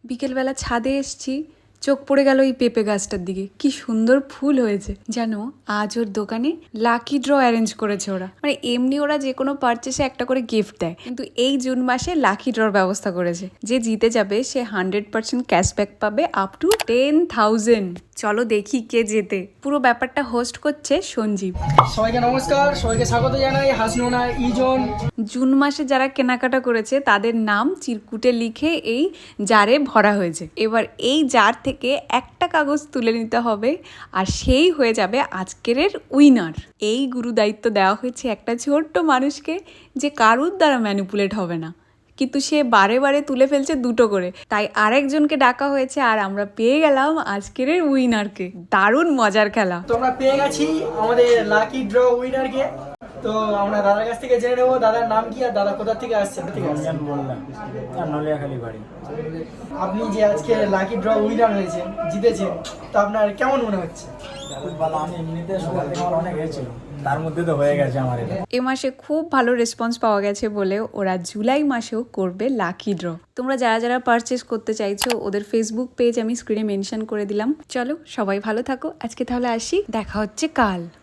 বিকেলবেলা ছাদে এসছি, চোখ পড়ে গেল এই পেঁপে গাছটার দিকে। কি সুন্দর ফুল হয়েছে জানো। আজ ওর দোকানে লাকি ড্র অ্যারেঞ্জ করেছে ওরা। মানে এমনি ওরা যে কোনো পারচেসে একটা করে গিফট দেয়, কিন্তু এই জুন মাসে লাকি ড্রর ব্যবস্থা করেছে। যে জিতে যাবে সে 100% ক্যাশব্যাক পাবে আপ টু 10,000। চলো দেখি কে জেতে। পুরো ব্যাপারটা হোস্ট করছে সঞ্জীব। সবাইকে নমস্কার, সবাইকে স্বাগত জানাই হাসনোনা ইজন। জুন মাসে যারা কেনাকাটা করেছে তাদের নাম চিরকুটে লিখে এই জারে ভরা হয়েছে। এবার এই জার থেকে একটা কাগজ তুলে নিতে হবে, আর সেই হয়ে যাবে আজকের উইনার। এই গুরু দায়িত্ব দেওয়া হয়েছে একটা ছোট্ট মানুষকে, যে কারুর দ্বারা ম্যানিপুলেট হবে না, কিন্তু সে বারে বারে তুলে ফেলছে দুটো করে। তাই আরেকজনকে ডাকা হয়েছে, আর আমরা পেয়ে গেলাম আজকের উইনারকে। দারুণ মজার খেলা। তো আমরা পেয়ে গেছি আমাদের লাকি ড্র উইনারকে। তো আমরা দাদার কাছ থেকে জেনে নেবো দাদার নাম কি আর দাদা কোথা থেকে আসছেন। নলিয়াখালী বাড়ি। আপনি যে আজকে লাকি ড্র উইনার হয়েছেন, জিতেছেন, তো আপনার কেমন মনে হচ্ছে? খুব ভালো। আমি এমনিতে সকাল থেকে আমার অনেক হয়েছিল, তার মধ্যে তো হয়ে গেছে আমার এটা। এ মাসে খুব ভালো রেসপন্স পাওয়া গেছে বলে ওরা জুলাই মাসেও করবে লাকি ড্র। তোমরা যারা যারা পারচেস করতে চাইছো ওদের ফেসবুক পেজ আমি স্ক্রিনে মেনশন করে দিলাম। চলো সবাই ভালো থাকো, আজকে তাহলে আসি, দেখা হচ্ছে কাল।